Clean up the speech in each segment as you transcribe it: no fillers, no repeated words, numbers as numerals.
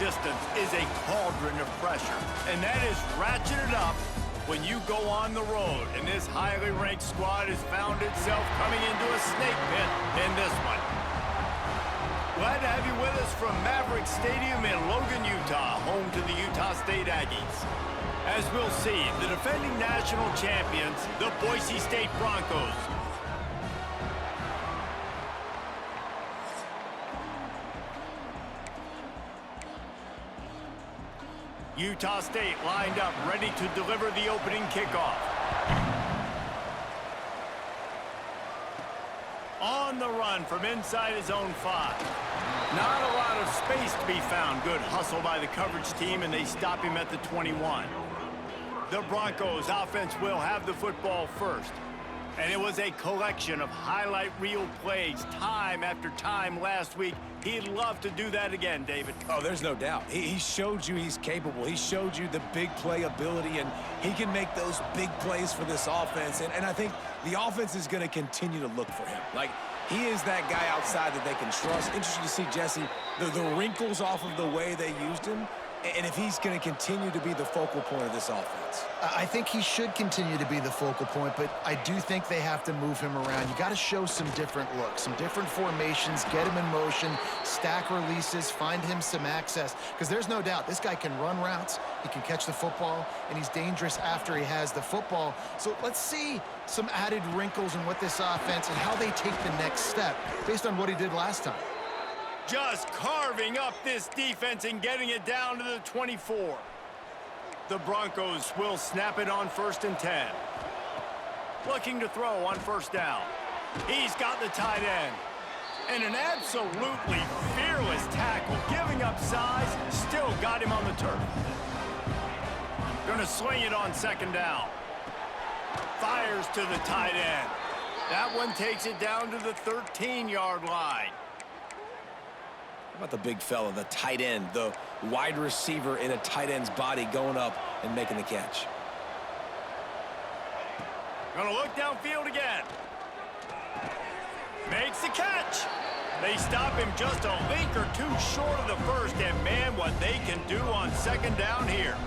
resistance is a cauldron of pressure, and that is ratcheted up when you go on the road, and this highly ranked squad has found itself coming into a snake pit in this one. Glad to have you with us from Maverick Stadium in Logan, Utah, home to the Utah State Aggies. As we'll see, the defending national champions, the Boise State Broncos. Utah State lined up, ready to deliver the opening kickoff. On the run from inside his own 5. Not a lot of space to be found. Good hustle by the coverage team, and they stop him at the 21. The Broncos offense will have the football first. And it was a collection of highlight reel plays time after time last week. He'd love to do that again, David. Oh, there's no doubt. He showed you he's capable. He showed you the big play ability, and he can make those big plays for this offense. And I think the offense is going to continue to look for him. Like, he is that guy outside that they can trust. Interesting to see, Jesse, the wrinkles off of the way they used him, and if he's going to continue to be the focal point of this offense. I think he should continue to be the focal point, but I do think they have to move him around. You got to show some different looks, some different formations, get him in motion, stack releases, find him some access, because there's no doubt this guy can run routes, he can catch the football, and he's dangerous after he has the football. So let's see some added wrinkles in what this offense and how they take the next step based on what he did last time. Just carving up this defense and getting it down to the 24. The Broncos will snap it on 1st and 10. Looking to throw on 1st down. He's got the tight end. And an absolutely fearless tackle, giving up size, still got him on the turf. Gonna swing it on 2nd down. Fires to the tight end. That one takes it down to the 13-yard line. How about the big fella, the tight end, the wide receiver in a tight end's body going up and making the catch? Gonna look downfield again. Makes the catch. They stop him just a link or two short of the 1st, and man, what they can do on 2nd down here.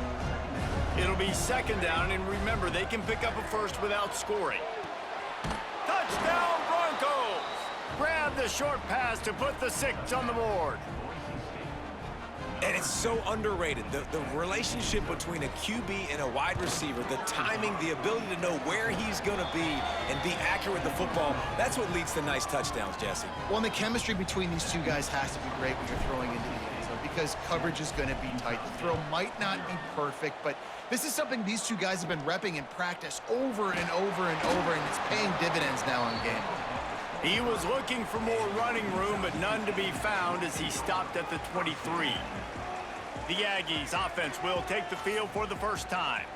It'll be 2nd down, and remember, they can pick up a 1st without scoring. Touchdown, Broncos! Grab the short pass to put the 6 on the board. And it's so underrated. The relationship between a QB and a wide receiver, the timing, the ability to know where he's going to be and be accurate with the football, that's what leads to nice touchdowns, Jesse. Well, and the chemistry between these two guys has to be great when you're throwing into the end zone because coverage is going to be tight. The throw might not be perfect, but this is something these two guys have been repping in practice over and over and over, and it's paying dividends now on game. He was looking for more running room, but none to be found as he stopped at the 23. The Aggies offense will take the field for the first time.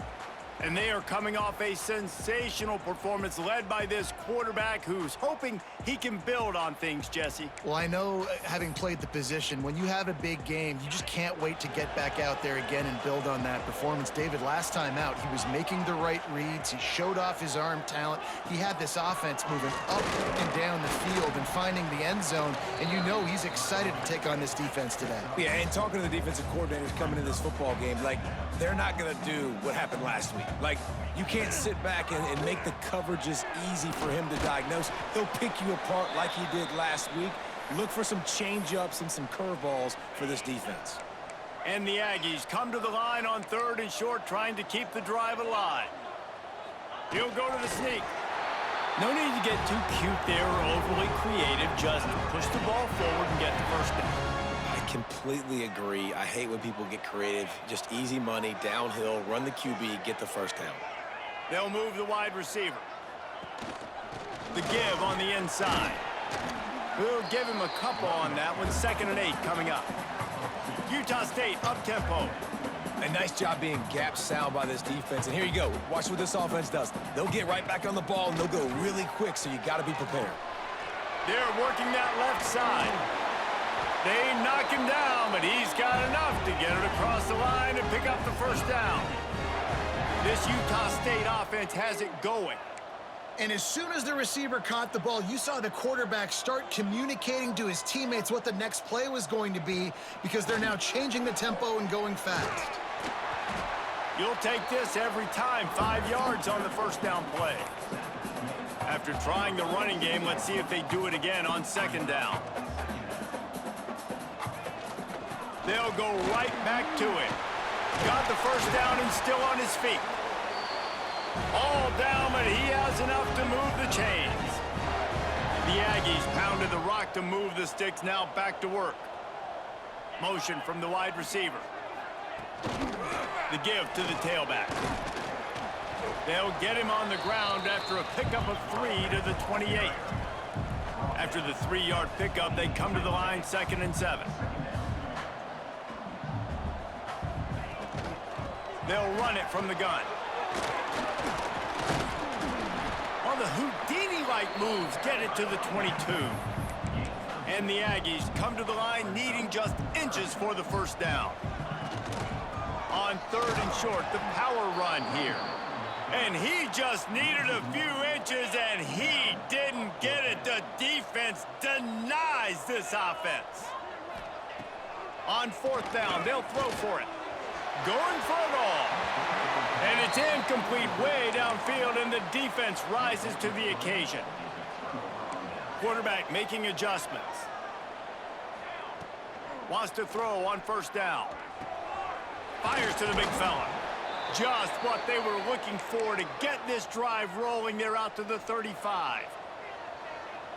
And they are coming off a sensational performance led by this quarterback who's hoping he can build on things, Jesse. Well, I know, having played the position, when you have a big game, you just can't wait to get back out there again and build on that performance. David, last time out, he was making the right reads. He showed off his arm talent. He had this offense moving up and down the field and finding the end zone. And you know he's excited to take on this defense today. Yeah, and talking to the defensive coordinators coming into this football game, like, they're not going to do what happened last week. Like, you can't sit back and make the coverages easy for him to diagnose. He'll pick you apart like he did last week. Look for some change-ups and some curveballs for this defense. And the Aggies come to the line on 3rd and short, trying to keep the drive alive. He'll go to the sneak. No need to get too cute there or overly creative. Just push the ball forward and get the 1st down. Completely agree. I hate when people get creative. Just easy money, downhill, run the QB, get the 1st down. They'll move the wide receiver. The give on the inside. We'll give him a couple on that one. 2nd and 8 coming up. Utah State up-tempo. A nice job being gap sound by this defense. And here you go. Watch what this offense does. They'll get right back on the ball, and they'll go really quick, so you got to be prepared. They're working that left side. They knock him down, but he's got enough to get it across the line and pick up the 1st down. This Utah State offense has it going. And as soon as the receiver caught the ball, you saw the quarterback start communicating to his teammates what the next play was going to be because they're now changing the tempo and going fast. You'll take this every time. 5 yards on the first down play. After trying the running game, let's see if they do it again on second down. They'll go right back to it. Got the first down and still on his feet. All down, but he has enough to move the chains. The Aggies pounded the rock to move the sticks, now back to work. Motion from the wide receiver. The give to the tailback. They'll get him on the ground after a pickup of 3 to the 28. After the 3-yard pickup, they come to the line 2nd and 7. They'll run it from the gun. On the Houdini-like moves, get it to the 22. And the Aggies come to the line needing just inches for the first down. On 3rd and short, the power run here. And he just needed a few inches, and he didn't get it. The defense denies this offense. On 4th down, they'll throw for it. Going for it all. And it's incomplete way downfield, and the defense rises to the occasion. Quarterback making adjustments. Wants to throw on 1st down. Fires to the big fella. Just what they were looking for to get this drive rolling. They're out to the 35.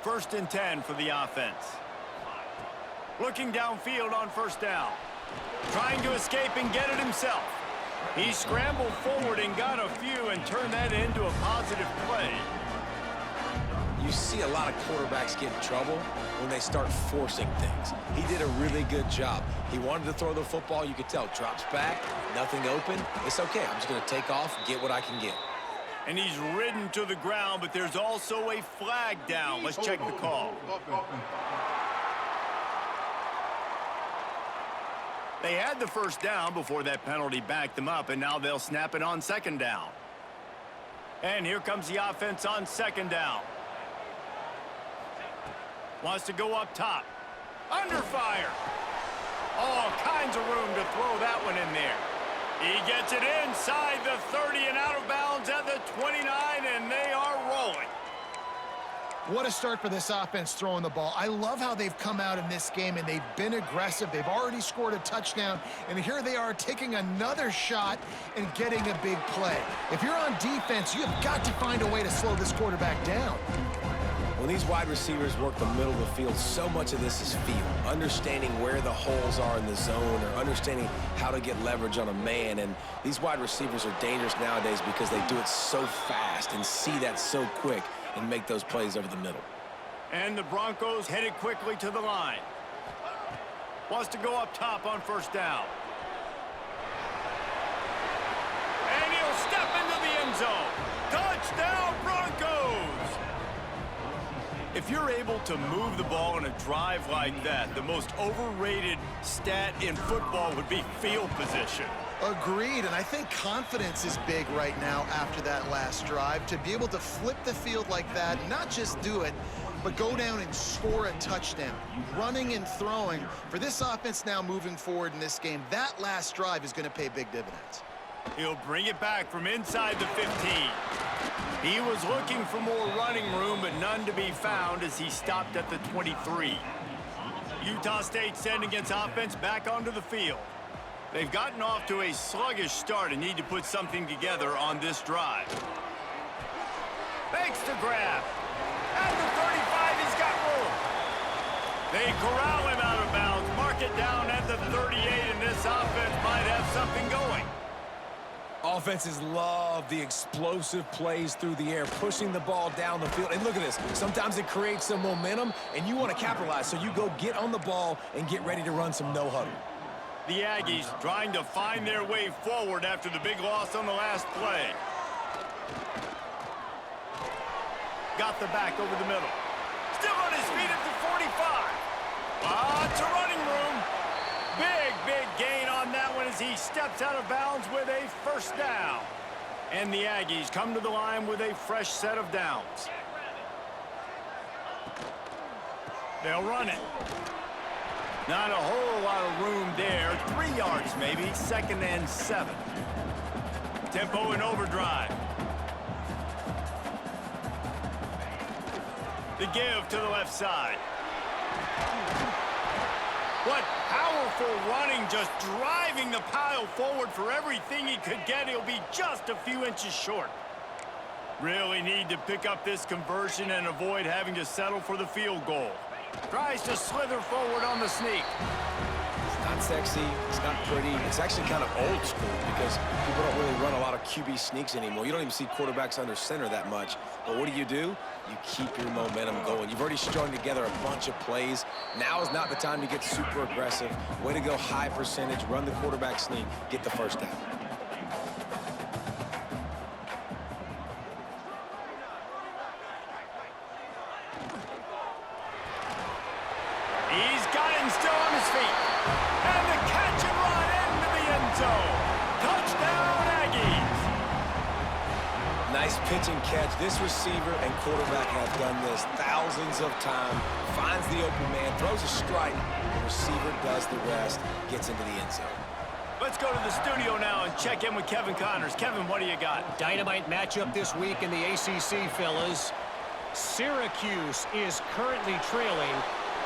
1st and 10 for the offense. Looking downfield on 1st down. Trying to escape and get it himself. He scrambled forward and got a few and turned that into a positive play. You see a lot of quarterbacks get in trouble when they start forcing things. He did a really good job. He wanted to throw the football. You could tell. Drops back, nothing open. It's okay. I'm just going to take off, get what I can get. And he's ridden to the ground, but there's also a flag down. Let's check the call. They had the first down before that penalty backed them up, and now they'll snap it on 2nd down. And here comes the offense on 2nd down. Wants to go up top. Under fire. All kinds of room to throw that one in there. He gets it inside the 30 and out of bounds at the 29, and they are rolling. What a start for this offense throwing the ball. I love how they've come out in this game, and they've been aggressive. They've already scored a touchdown, and here they are taking another shot and getting a big play. If you're on defense, you have got to find a way to slow this quarterback down. When these wide receivers work the middle of the field, so much of this is feel. Understanding where the holes are in the zone or understanding how to get leverage on a man. And these wide receivers are dangerous nowadays because they do it so fast and see that so quick and make those plays over the middle. And the Broncos headed quickly to the line. Wants to go up top on 1st down. And he'll step into the end zone. Touchdown, Broncos! If you're able to move the ball in a drive like that, the most overrated stat in football would be field position. Agreed, and I think confidence is big right now after that last drive. To be able to flip the field like that, not just do it, but go down and score a touchdown. Running and throwing. For this offense now moving forward in this game, that last drive is going to pay big dividends. He'll bring it back from inside the 15. He was looking for more running room, but none to be found as he stopped at the 23. Utah State sending its offense back onto the field. They've gotten off to a sluggish start and need to put something together on this drive. Fakes to grab. At the 35, he's got room. They corral him out of bounds, mark it down at the 38, and this offense might have something going. Offenses love the explosive plays through the air, pushing the ball down the field. And look at this. Sometimes it creates some momentum, and you want to capitalize, so you go get on the ball and get ready to run some no-huddle. The Aggies trying to find their way forward after the big loss on the last play. Got the back over the middle. Still on his feet at the 45. Lots of running room. Big gain on that one as he steps out of bounds with a 1st down. And the Aggies come to the line with a fresh set of downs. They'll run it. Not a whole lot of room there. 3 yards maybe, 2nd and 7. Tempo and overdrive. The give to the left side. What powerful running, just driving the pile forward for everything he could get. He'll be just a few inches short. Really need to pick up this conversion and avoid having to settle for the field goal. Tries to slither forward on the sneak. It's not sexy. It's not pretty. It's actually kind of old school because people don't really run a lot of QB sneaks anymore. You don't even see quarterbacks under center that much. But what do? You keep your momentum going. You've already strung together a bunch of plays. Now is not the time to get super aggressive. Way to go high percentage. Run the quarterback sneak. Get the first down. He's got him still on his feet. And the catch and run into the end zone. Touchdown, Aggies. Nice pitch and catch. This receiver and quarterback have done this thousands of times. Finds the open man, throws a strike. The receiver does the rest, gets into the end zone. Let's go to the studio now and check in with Kevin Connors. Kevin, what do you got? Dynamite matchup this week in the ACC, fellas. Syracuse is currently trailing,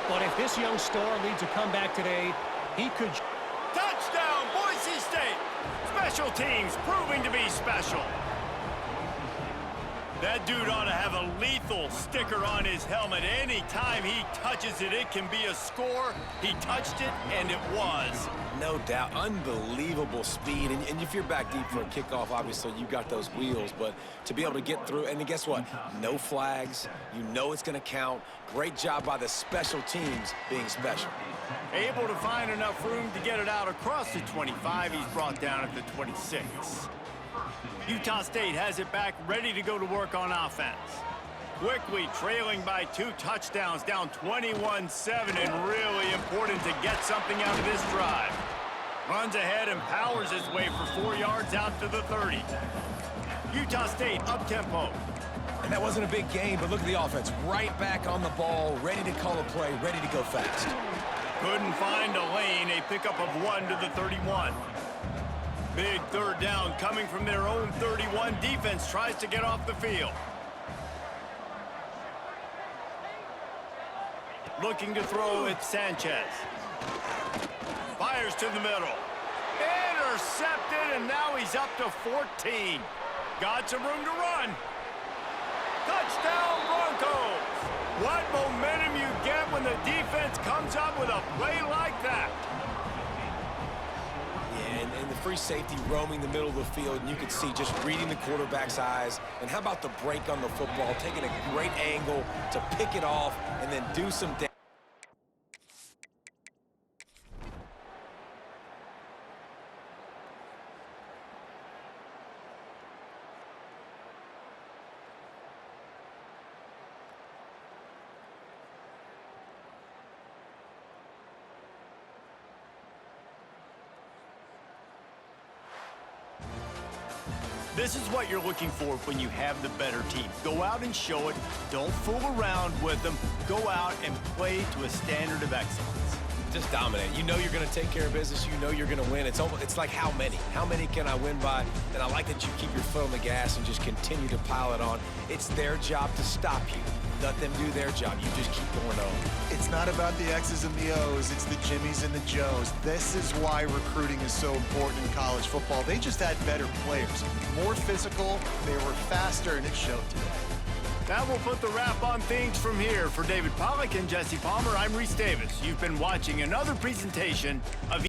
but if this young star leads a comeback today, he could... Touchdown, Boise State! Special teams proving to be special. That dude ought to have a lethal sticker on his helmet. Anytime he touches it, it can be a score. He touched it, and it was. No doubt. Unbelievable speed. And if you're back deep for a kickoff, obviously you got those wheels. But to be able to get through, and guess what? No flags. You know it's going to count. Great job by the special teams being special. Able to find enough room to get it out across the 25. He's brought down at the 26. Utah State has it back, ready to go to work on offense. Quickly trailing by 2 touchdowns, down 21-7, and really important to get something out of this drive. Runs ahead and powers his way for 4 yards out to the 30. Utah State up-tempo. And that wasn't a big game, but look at the offense. Right back on the ball, ready to call a play, ready to go fast. Couldn't find a lane, a pickup of 1 to the 31. Big 3rd down coming from their own 31. Defense tries to get off the field. Looking to throw it, Sanchez. Fires to the middle. Intercepted, and now he's up to 14. Got some room to run. Touchdown, Broncos. What momentum you get when the defense comes up with a play like that. And the free safety roaming the middle of the field, and you can see just reading the quarterback's eyes. And how about the break on the football, taking a great angle to pick it off and then do some damage. This is what you're looking for when you have the better team. Go out and show it. Don't fool around with them. Go out and play to a standard of excellence. Just dominate. You know you're going to take care of business. You know you're going to win. It's like how many? How many can I win by? And I like that you keep your foot on the gas and just continue to pile it on. It's their job to stop you. Let them do their job. You just keep going on. It's not about the X's and the O's. It's the Jimmies and the Joes. This is why recruiting is so important in college football. They just had better players. More physical, they were faster, and it showed today. That will put the wrap on things from here. For David Pollack and Jesse Palmer, I'm Reese Davis. You've been watching another presentation of